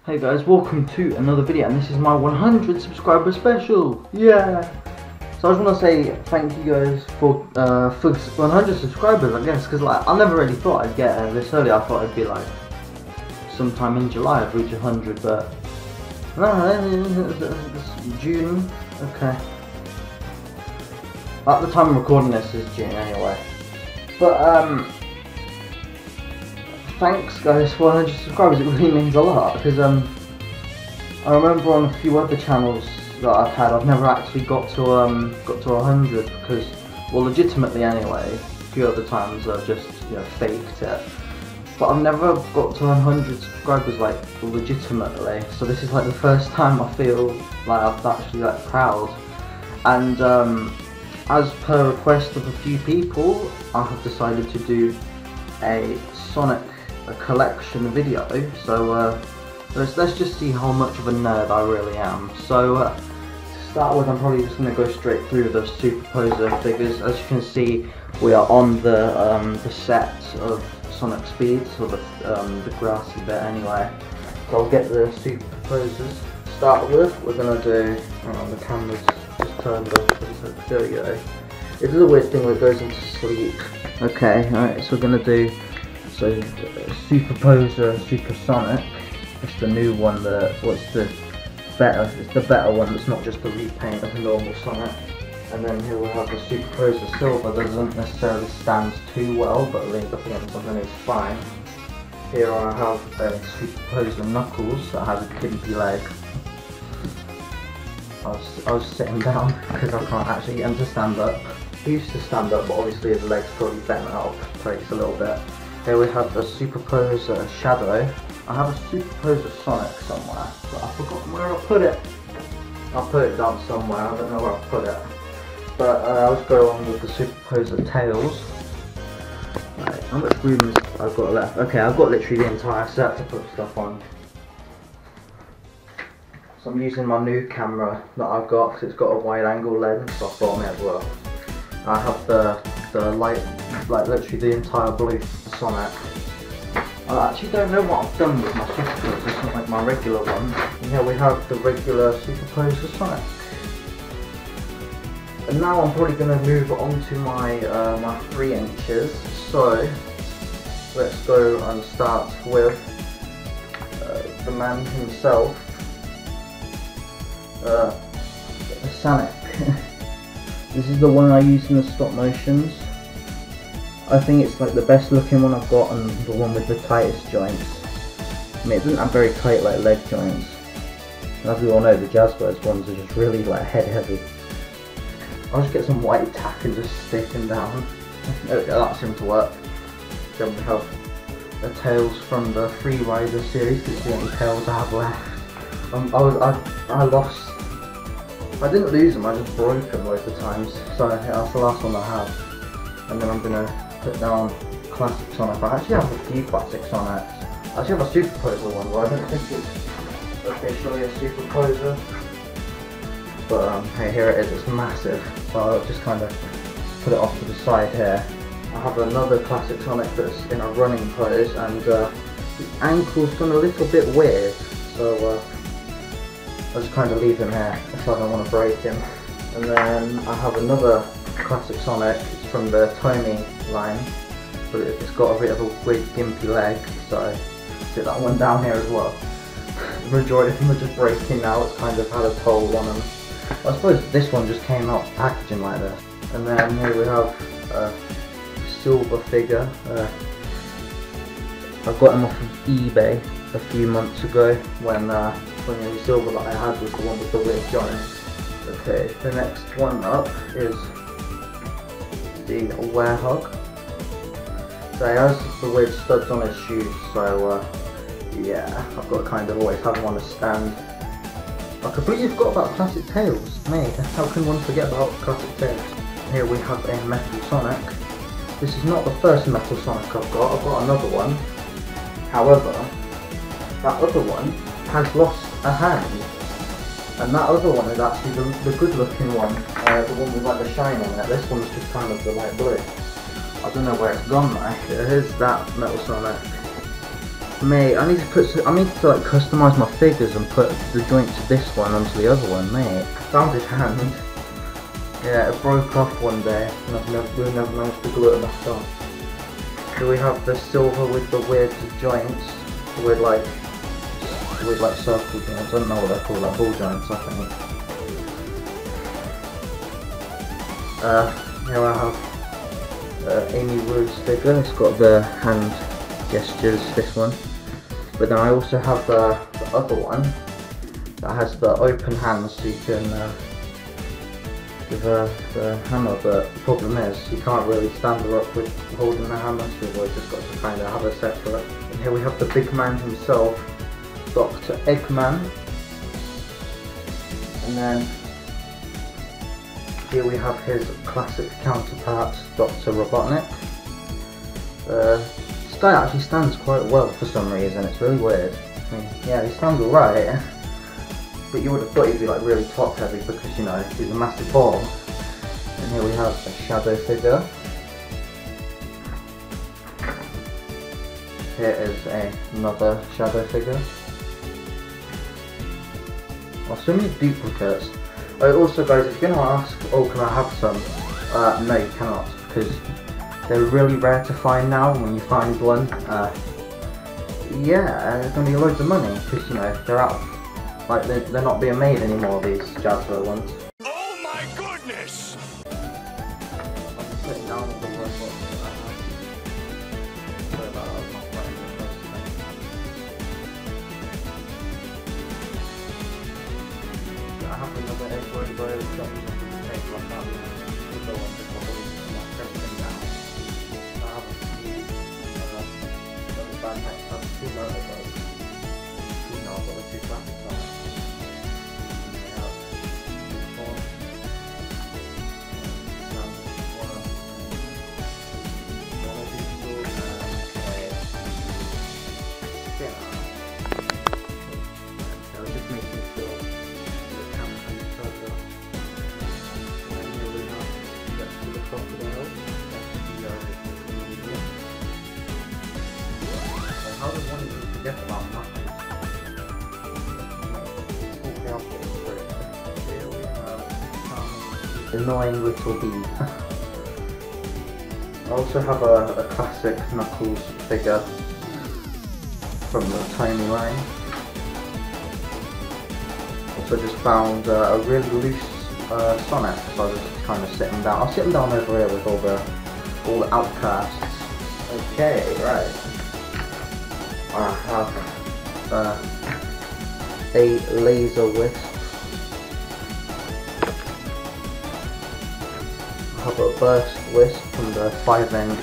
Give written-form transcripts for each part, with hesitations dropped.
Hey guys, welcome to another video, and this is my 100 subscriber special. Yeah. So I just want to say thank you guys for 100 subscribers, I guess, because like I never really thought I'd get this early. I thought it'd be like sometime in July I'd reach 100, but no, it's June. Okay. At the time I'm recording this is June anyway. But thanks guys for 100 subscribers, it really means a lot, because I remember on a few other channels that I've had, I've never actually got to 100, because, well, legitimately anyway, a few other times I've just, you know, faked it, but I've never got to 100 subscribers, like, legitimately. So this is like the first time I feel like I've actually, like, proud. And as per request of a few people, I have decided to do a Sonic collection video. So let's just see how much of a nerd I really am. So to start with, I'm probably just going to go straight through the Superposer figures. As you can see, we are on the set of Sonic Speed, so the grassy bit anyway. So I'll get the Superposers. To start with, we're going to do, the camera's just turned off, so there we go. It is a weird thing where it goes into sleep. Okay, alright, so we're going to do Superposer Supersonic. It's the new one it's the better one that's not just a repaint of a normal Sonic. And then here we have the Superposer Silver. Doesn't necessarily stand too well, but leans up against something is fine. Here I have a Superposer Knuckles that has a gimpy leg. I was sitting down because I can't actually get him to stand up. He used to stand up, but obviously his legs probably bent out of place a little bit. Here we have the Superposer Shadow. I have a Superposer Sonic somewhere, but I've forgotten where I put it. I'll put it down somewhere, I don't know where I put it. But I'll just go on with the Superposer Tails. Right, how much room is I've got left? Okay, I've got literally the entire set to put stuff on. So I'm using my new camera that I've got, because it's got a wide angle lens, so I thought I may as well. I have the light, like literally the entire blue Sonic. I actually don't know what I've done with my Superposer. It's not like my regular one. And here we have the regular Superposer Sonic. And now I'm probably going to move on to my my 3 inches. So let's go and start with the man himself, Sonic. This is the one I use in the stop motions. I think it's like the best looking one I've got, and the one with the tightest joints. I mean, it doesn't have very tight like leg joints. And as we all know, the Jazzwares ones are just really like head heavy. I'll just get some white tack and just stick them down. There we go, that seemed to work. Then we have the tails from the Free Rider series, because it's the only tails I have left. I lost. I didn't lose them, I just broke them loads of times. So yeah, that's the last one I have. And then I'm gonna put down Classic Sonic. I actually have a few Classic Sonics. I actually have a Superposer one, but I don't think it's officially a Superposer. But hey, here it is, it's massive. So I'll just kind of put it off to the side here. I have another Classic Sonic that's in a running pose, and the ankle's gone a little bit weird. So I'll just kind of leave him here, so I don't want to break him. And then I have another Classic Sonic. It's from the Tony line, but it's got a bit of a weird gimpy leg, so sit that one down here as well. The majority of them are just breaking now. It's kind of had a toll on them. I suppose this one just came out packaging like this. And then here we have a silver figure. I got him off of eBay a few months ago when the only silver that I had was the one with the weird joints. Okay, the next one up is the Werehog. So he has the weird studs on his shoes, so yeah, I've got to kind of always have him on a stand. I completely forgot about Classic Tails. Mate, how can one forget about Classic Tails? Here we have a Metal Sonic. This is not the first Metal Sonic I've got another one. However, that other one has lost a hand. And that other one is actually the good looking one, the one with like the shine on it. This one's just kind of the light blue. I don't know where it's gone now. Here's that Metal Sonic. Mate, I need to like customise my figures and put the joints of this one onto the other one, mate. Found his hand. Yeah, it broke off one day, and we've never managed to glue it back on. Here we have the silver with the weird joints, with like circle joints. I don't know what they're called, like ball joints, I think. Here I have Amy Wu's figure. It's got the hand gestures, this one. But then I also have the other one that has the open hands, so you can give her the hammer. But the problem is you can't really stand her up with holding the hammer, so we've just got to kind of have her separate. And here we have the big man himself, Dr. Eggman. And then here we have his classic counterpart, Dr. Robotnik. This guy actually stands quite well for some reason, it's really weird. I mean, yeah, he stands alright, but you would have thought he'd be like really top heavy because, you know, he's a massive ball. And here we have a shadow figure. Here is another shadow figure. Oh, so many duplicates. Also guys, if you're going to ask, oh can I have some? No you cannot, because they're really rare to find now. When you find one, yeah, it's going to be loads of money, because, you know, they're out. Like, they're not being made anymore, these Jazwares ones. Oh my goodness! I'm putting down the robot. Sorry about that, I'm not playing the first thing. I have another Edgeworth Road shop to take like that. The one to probably knock everything down. I have a few little bad next up, 2 motorbikes. You know, I've got the 2 classics on it. How does one even forget about nothing? Here we have annoying little bee. I also have a classic Knuckles figure from the Tiny line. Also just found a really loose Sonic, so I was just kind of sitting down. I'll sit him down over here with all the outcasts. Okay, right. I have a Laser Wisp. I have a Burst Wisp from the 5-inch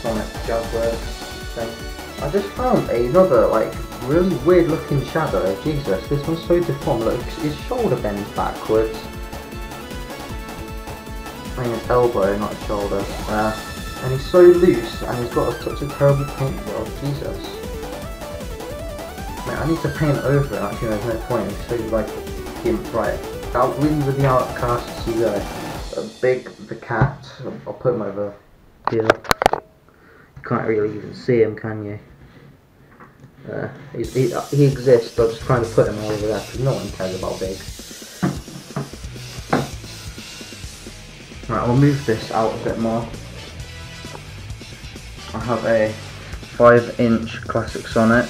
Sonic Jazwares thing. I just found another like really weird looking shadow. Jesus, this one's so deformed. Look, his shoulder bends backwards. I mean his elbow, not his shoulder. And he's so loose, and he's got such a terrible paint job. Jesus. Man, I need to paint over it. Actually, there's no point. It's so like gimp, right? Out with the outcasts, you go. The cat. I'll put him over here. You can't really even see him, can you? He exists. I'll just kind of put him over there because no one cares about Big. Right, I'll move this out a bit more. I have a 5-inch classic Sonic.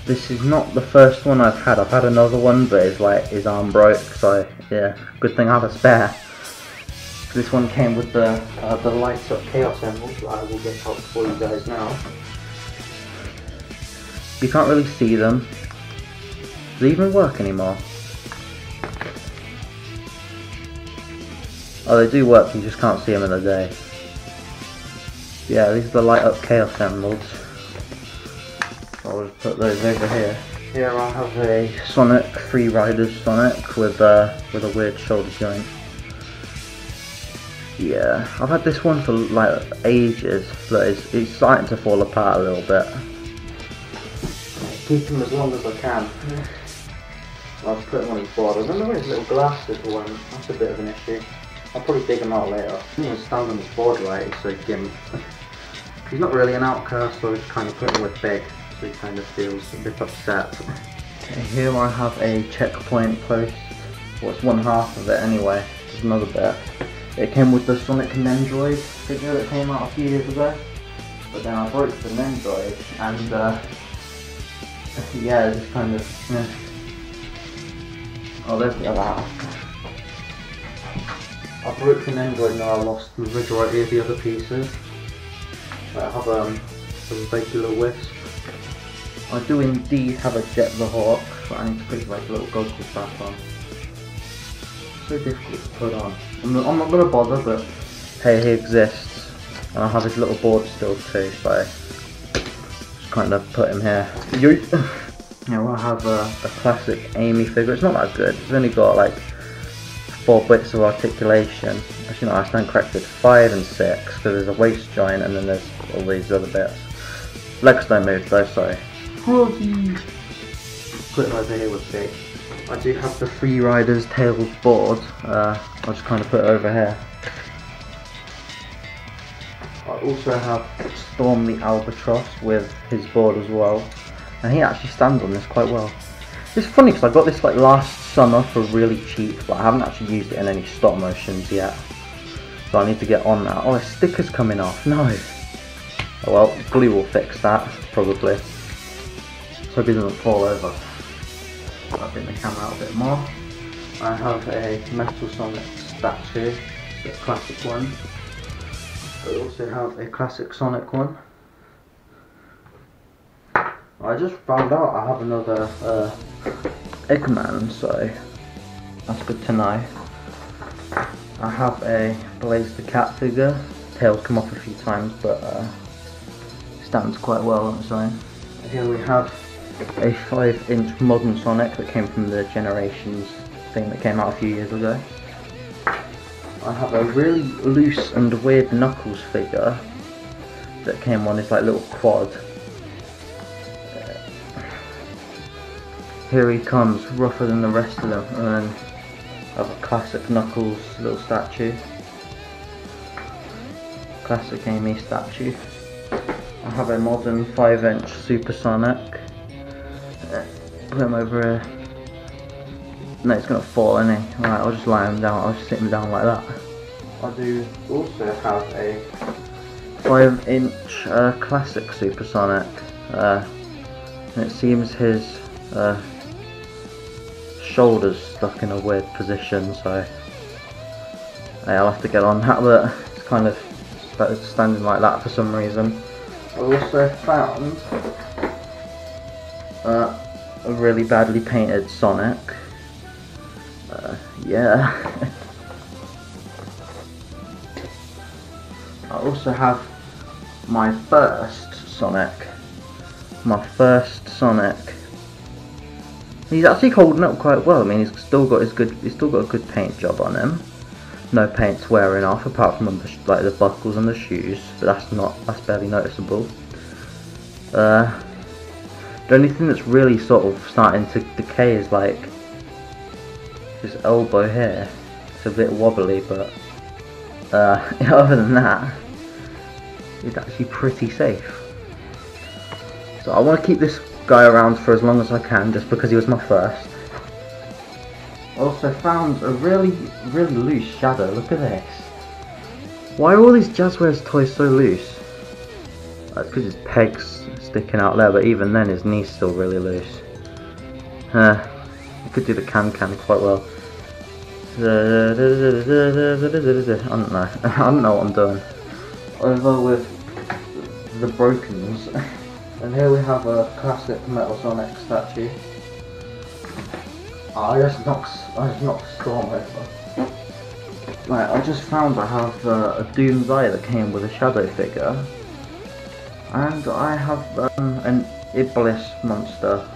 This is not the first one I've had. I've had another one, but it's like his arm broke, so yeah, good thing I have a spare. This one came with the lights up Chaos Emeralds that I will get out for you guys now. You can't really see them. Do they even work anymore? Oh, they do work, you just can't see them in the day. Yeah, these are the light up Chaos Emeralds. I'll just put those over here. Here I have a Sonic Free Riders Sonic with a weird shoulder joint. Yeah, I've had this one for like ages, but it's starting to fall apart a little bit. Keep him as long as I can. I'll put him on his board. I don't know where his little glasses went. That's a bit of an issue. I'll probably dig him out later. I didn't even stand on his board right, it's so gimp. He's not really an outcast, so I just kind of put him with Big, so he kind of feels a bit upset. Okay, here I have a checkpoint post. Well, it's one half of it anyway. There's another bit. It came with the Sonic Nendroid figure that came out a few years ago. But then I broke the Nendroid and yeah, just kind of, yeah. Oh, there's the other half. I broke the Nendroid and I lost the majority of the other pieces. I have a regular Wisp. I do indeed have a Jet the Hawk, but I need to put his like little goggles back on. So difficult to put on. I'm not gonna bother, but hey, he exists, and I have his little board still too, so just kind of put him here. Now I have a classic Amy figure. It's not that good. It's only got like 4 bits of articulation. Actually, no, I stand corrected. 5 and 6, because there's a waist joint and then there's all these other bits. Legs don't move though, sorry. Put it over here with Big. I do have the Free Riders Tails board. I'll just kind of put it over here. I also have Storm the Albatross with his board as well, and he actually stands on this quite well. It's funny because I got this like last summer for really cheap, but I haven't actually used it in any stop motions yet, so I need to get on that. Oh, the sticker's coming off. No. Oh well, glue will fix that probably. So hope he doesn't fall over. I'll bring the camera out a bit more. I have a Metal Sonic statue, the classic one. I also have a classic Sonic one. I just found out I have another Eggman, so that's good to know. I have a Blaze the Cat figure. Tails come off a few times, but stands quite well on its own. Here we have a 5-inch modern Sonic that came from the Generations thing that came out a few years ago. I have a really loose and weird Knuckles figure that came on this like little quad. Here he comes, rougher than the rest of them, and then I have a classic Knuckles little statue. Classic Amy statue. I have a modern 5-inch Super Sonic. Put him over here. No, it's gonna fall, isn't he? Alright, I'll just lie him down. I'll just sit him down like that. I do also have a 5-inch classic Super Sonic. And it seems his shoulders stuck in a weird position, so I'll have to get on that, but it's kind of standing like that for some reason. I also found a really badly painted Sonic. Yeah. I also have my first Sonic. He's actually holding up quite well. I mean, he's still got a good paint job on him. No paint's wearing off, apart from like the buckles and the shoes, but that's barely noticeable. The only thing that's really sort of starting to decay is like his elbow here. It's a bit wobbly, but other than that, it's actually pretty safe. So I want to keep this guy around for as long as I can, just because he was my first. Also found a really loose Shadow. Look at this. Why are all these Jazzwares toys so loose? That's because his pegs sticking out there, but even then his knee's still really loose. I could do the can quite well. I don't know. I don't know what I'm doing. Over with the Brokens. And here we have a classic Metal Sonic statue. I just knocked Storm over. Right, I just found I have a Doomsday that came with a Shadow figure. And I have an Iblis monster.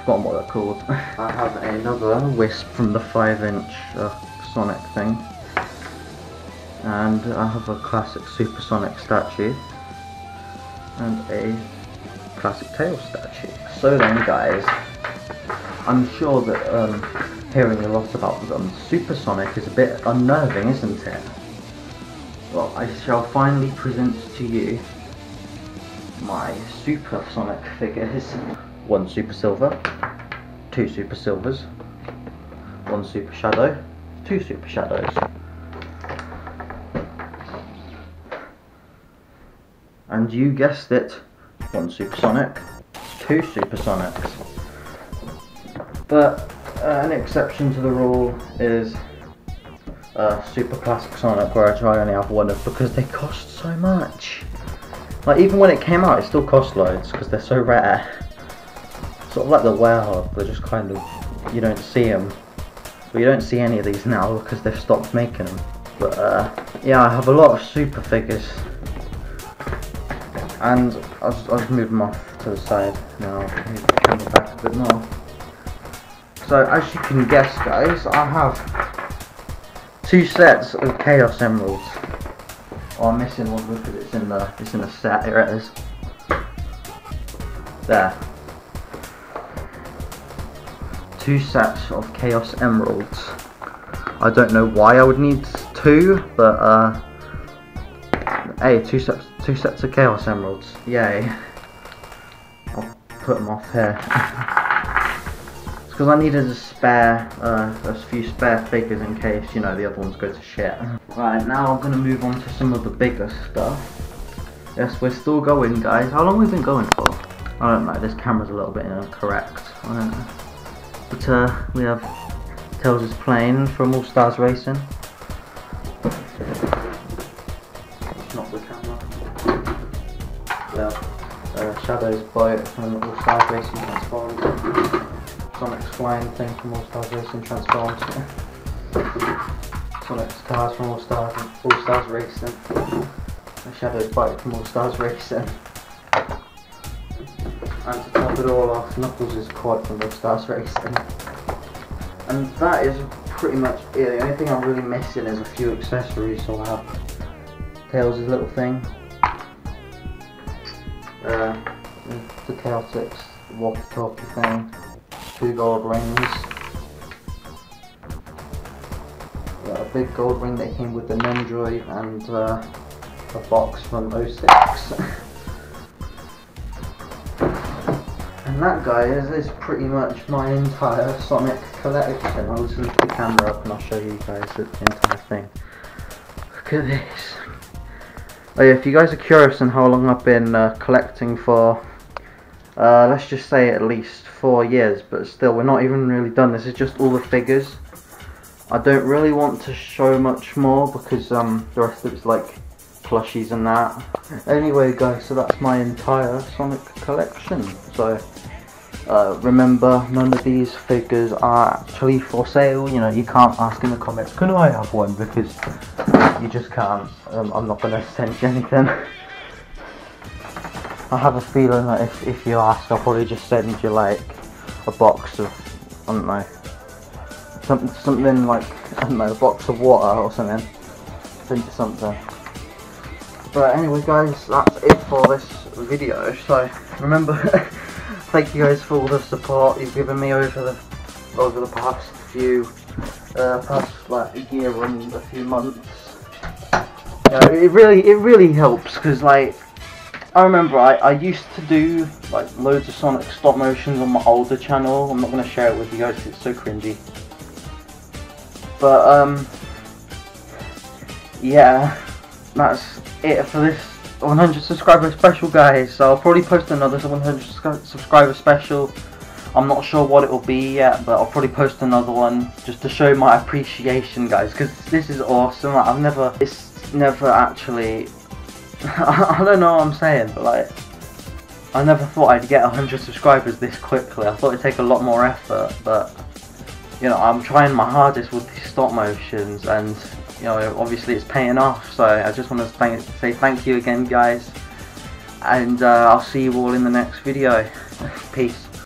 Forgotten what they're called. I have another Wisp from the 5-inch Sonic thing. And I have a classic Super Sonic statue. And a classic Tails statue. So then guys, I'm sure that hearing a lot about Super Sonic is a bit unnerving, isn't it? Well, I shall finally present to you my Super Sonic figures. 1 Super Silver, 2 Super Silvers, 1 Super Shadow, 2 Super Shadows. And you guessed it, 1 Super Sonic, 2 Super Sonics. But an exception to the rule is Super Classic Sonic, where I only have one of, because they cost so much. Like, even when it came out, it still cost loads because they're so rare. Sort of like the Werehog, they're just kind of, you don't see them. But you don't see any of these now because they've stopped making them. But yeah, I have a lot of Super figures, and I'll just move them off to the side now. Move the camera back a bit more. So as you can guess, guys, I have 2 sets of Chaos Emeralds. Oh, I'm missing one because it's in the set. Here it is. There. 2 sets of Chaos Emeralds. I don't know why I would need 2, but hey, 2 sets of Chaos Emeralds. Yay! I'll put them off here. It's because I needed a few spare figures in case, you know, the other ones go to shit. Right, now I'm gonna move on to some of the bigger stuff. Yes, we're still going, guys. How long have we been going for? I don't know. This camera's a little bit incorrect. I don't know. But we have Tails' plane from All Stars Racing. It's not the camera. Yeah. Shadow's boat from All Stars Racing transformed. Sonic's flying thing from All Stars Racing transformed. Sonic's cars from All Stars Racing. The Shadow's bike from All Stars Racing. And to top it all off, Knuckles' quad from All Stars Racing. And that is pretty much it. The only thing I'm really missing is a few accessories. So I have Tails' little thing, the Chaotix walkie-talkie thing, 2 gold rings, a big gold ring that came with the Nendroid, and a box from 06. And that, guys, is pretty much my entire Sonic collection. I'll just lift the camera up and I'll show you guys the entire thing. Look at this. Oh yeah, if you guys are curious on how long I've been collecting for, let's just say at least 4 years, but still, we're not even really done. This is just all the figures. I don't really want to show much more because the rest of it's like plushies and that. Anyway, guys, so that's my entire Sonic collection. So remember, none of these figures are actually for sale. You know, you can't ask in the comments, can I have one? Because you just can't. I'm not going to send you anything. I have a feeling that if you ask, I'll probably just send you like a box of, I don't know, something like, I don't know, a box of water or something. Send you something. But anyway, guys, that's it for this video. So remember, thank you guys for all the support you've given me over the past like a year and a few months. You know, it really helps, because like, I remember I used to do like loads of Sonic stop motions on my older channel. I'm not going to share it with you guys because it's so cringy. But yeah, that's it for this 100 subscriber special, guys. So I'll probably post another 100 subscriber special. I'm not sure what it will be yet, but I'll probably post another one just to show my appreciation, guys, because this is awesome. Like, it's never actually, I don't know what I'm saying, but like, I never thought I'd get 100 subscribers this quickly. I thought it'd take a lot more effort, but you know, I'm trying my hardest with these stop motions, and you know, obviously it's paying off. So I just want to say thank you again, guys, and I'll see you all in the next video. Peace.